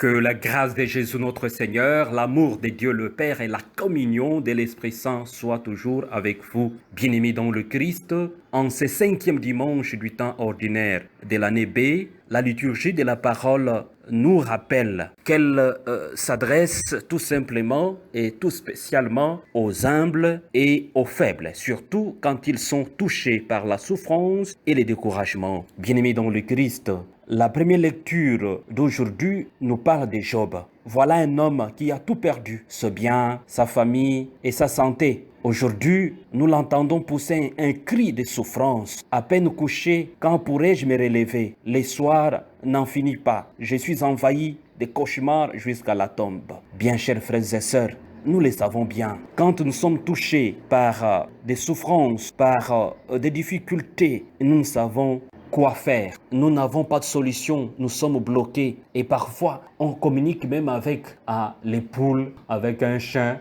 Que la grâce de Jésus notre Seigneur, l'amour de Dieu le Père et la communion de l'Esprit Saint soient toujours avec vous, bien-aimés dans le Christ. En ce 5e dimanche du temps ordinaire de l'année B, la liturgie de la parole nous rappelle qu'elle s'adresse tout simplement et tout spécialement aux humbles et aux faibles, surtout quand ils sont touchés par la souffrance et les découragements. Bien-aimés dans le Christ, la première lecture d'aujourd'hui nous parle de Job. Voilà un homme qui a tout perdu, ce bien, sa famille et sa santé. Aujourd'hui, nous l'entendons pousser un cri de souffrance. À peine couché, quand pourrais-je me relever? Les soirs n'en finissent pas. Je suis envahi de cauchemars jusqu'à la tombe. Bien, chers frères et sœurs, nous le savons bien. Quand nous sommes touchés par des souffrances, par des difficultés, nous savons quoi faire. Nous n'avons pas de solution, nous sommes bloqués et parfois on communique même avec les poules, avec un chien,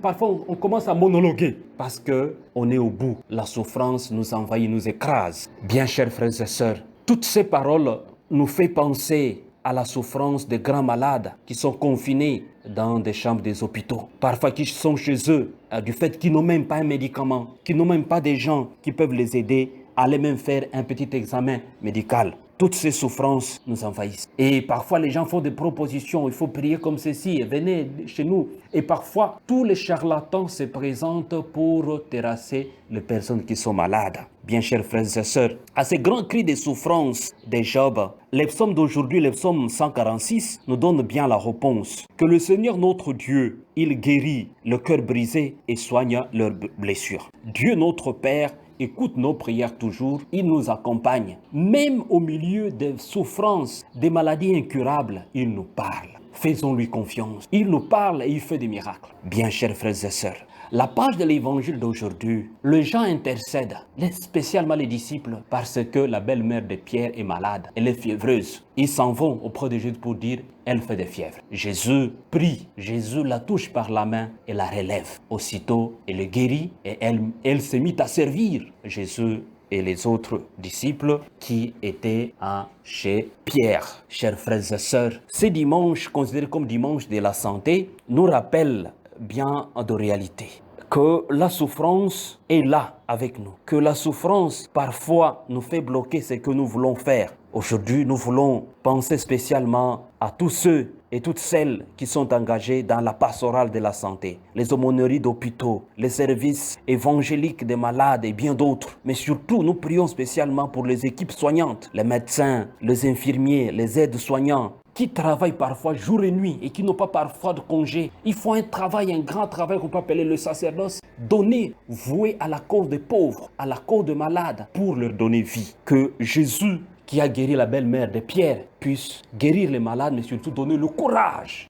parfois on commence à monologuer parce que on est au bout. La souffrance nous envahit, nous écrase. Bien, chers frères et sœurs, toutes ces paroles nous font penser à la souffrance des grands malades qui sont confinés dans des chambres des hôpitaux. Parfois qui sont chez eux du fait qu'ils n'ont même pas un médicament, qu'ils n'ont même pas des gens qui peuvent les aider, aller même faire un petit examen médical. Toutes ces souffrances nous envahissent. Et parfois, les gens font des propositions. Il faut prier comme ceci. Venez chez nous. Et parfois, tous les charlatans se présentent pour terrasser les personnes qui sont malades. Bien, chers frères et sœurs, à ces grands cris de souffrance de Job, les psaumes d'aujourd'hui, les psaumes 146, nous donnent bien la réponse. Que le Seigneur notre Dieu, il guérit le cœur brisé et soigne leurs blessures. Dieu notre Père, écoute nos prières toujours, il nous accompagne. Même au milieu des souffrances, des maladies incurables, il nous parle. Faisons-lui confiance. Il nous parle et il fait des miracles. Bien, chers frères et sœurs, la page de l'évangile d'aujourd'hui, les gens intercèdent, spécialement les disciples, parce que la belle-mère de Pierre est malade, elle est fiévreuse. Ils s'en vont auprès de Jésus pour dire, elle fait des fièvres. Jésus prie, Jésus la touche par la main et la relève. Aussitôt, elle le guérit et elle s'est mise à servir Jésus et les autres disciples qui étaient chez Pierre. Chers frères et sœurs, ce dimanche, considéré comme dimanche de la santé, nous rappelle bien de réalité. Que la souffrance est là avec nous. Que la souffrance parfois nous fait bloquer ce que nous voulons faire. Aujourd'hui, nous voulons penser spécialement à tous ceux et toutes celles qui sont engagés dans la pastorale de la santé, les aumôneries d'hôpitaux, les services évangéliques des malades et bien d'autres. Mais surtout, nous prions spécialement pour les équipes soignantes, les médecins, les infirmiers, les aides-soignants, qui travaillent parfois jour et nuit et qui n'ont pas parfois de congé. Il faut un grand travail qu'on peut appeler le sacerdoce, donné, voué à la cause des pauvres, à la cause des malades, pour leur donner vie. Que Jésus, qui a guéri la belle-mère de Pierre, puisse guérir les malades, mais surtout donner le courage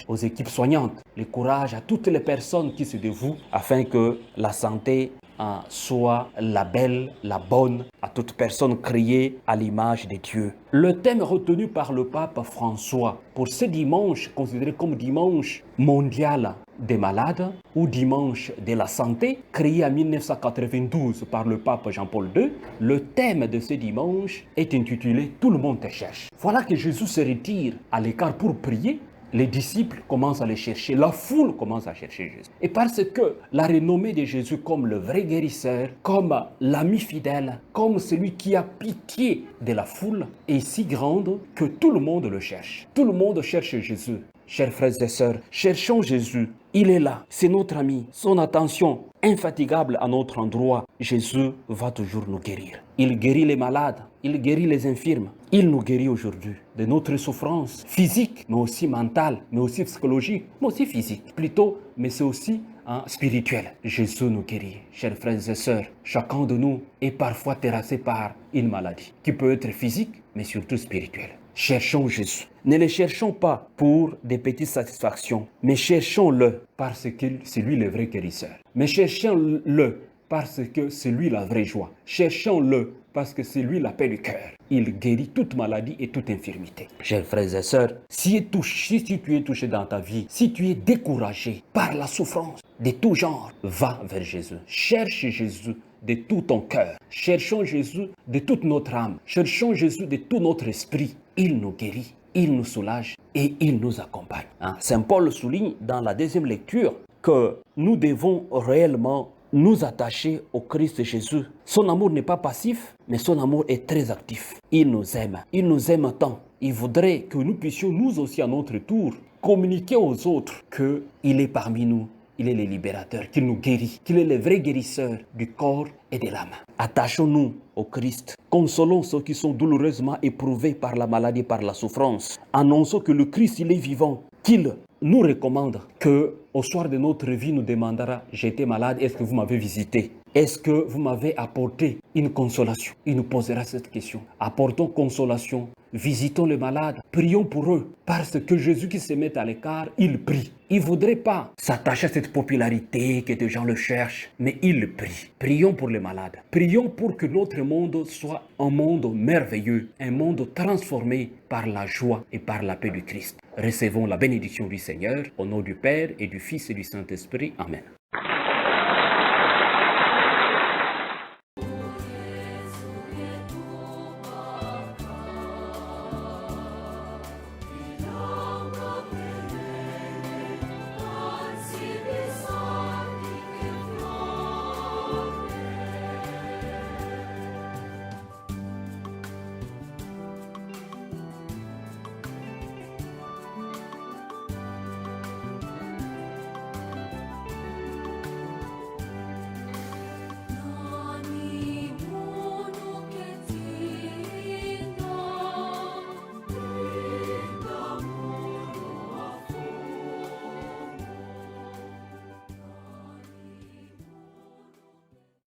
aux équipes soignantes, le courage à toutes les personnes qui se dévouent afin que la santé soit la belle, la bonne, à toute personne créée à l'image de Dieu. Le thème retenu par le pape François pour ce dimanche, considéré comme dimanche mondial des malades ou dimanche de la santé, créé en 1992 par le pape Jean-Paul II, le thème de ce dimanche est intitulé « Tout le monde te cherche ». Voilà que Jésus se retire à l'écart pour prier. Les disciples commencent à le chercher, la foule commence à chercher Jésus. Et parce que la renommée de Jésus comme le vrai guérisseur, comme l'ami fidèle, comme celui qui a pitié de la foule, est si grande que tout le monde le cherche. Tout le monde cherche Jésus. Chers frères et sœurs, cherchons Jésus. Il est là, c'est notre ami. Son attention infatigable à notre endroit, Jésus va toujours nous guérir. Il guérit les malades, il guérit les infirmes. Il nous guérit aujourd'hui de notre souffrance physique, mais aussi mentale, mais aussi psychologique, mais aussi physique plutôt, mais c'est aussi spirituel. Jésus nous guérit. Chers frères et sœurs, chacun de nous est parfois terrassé par une maladie qui peut être physique, mais surtout spirituelle. Cherchons Jésus. Ne le cherchons pas pour des petites satisfactions, mais cherchons-le parce que c'est lui le vrai guérisseur. Mais cherchons-le parce que c'est lui la vraie joie. Cherchons-le parce que c'est lui la paix du cœur. Il guérit toute maladie et toute infirmité. Chers frères et sœurs, si tu es touché dans ta vie, si tu es découragé par la souffrance de tout genre, va vers Jésus. Cherche Jésus de tout ton cœur. Cherchons Jésus de toute notre âme. Cherchons Jésus de tout notre esprit. Il nous guérit. il nous soulage et il nous accompagne. Saint Paul souligne dans la deuxième lecture que nous devons réellement nous attacher au Christ Jésus. Son amour n'est pas passif, mais son amour est très actif. Il nous aime tant. Il voudrait que nous puissions nous aussi à notre tour communiquer aux autres qu'il est parmi nous. Il est le libérateur, qu'il nous guérit, qu'il est le vrai guérisseur du corps et de l'âme. Attachons-nous au Christ. Consolons ceux qui sont douloureusement éprouvés par la maladie, par la souffrance. Annonçons que le Christ, il est vivant, qu'il nous recommande qu'au soir de notre vie, nous demandera « J'étais malade, est-ce que vous m'avez visité ?» Est-ce que vous m'avez apporté une consolation? Il nous posera cette question. Apportons consolation, visitons les malades, prions pour eux. Parce que Jésus qui se met à l'écart, il prie. Il ne voudrait pas s'attacher à cette popularité que des gens le cherchent, mais il prie. Prions pour les malades. Prions pour que notre monde soit un monde merveilleux, un monde transformé par la joie et par la paix du Christ. Recevons la bénédiction du Seigneur, au nom du Père et du Fils et du Saint-Esprit. Amen.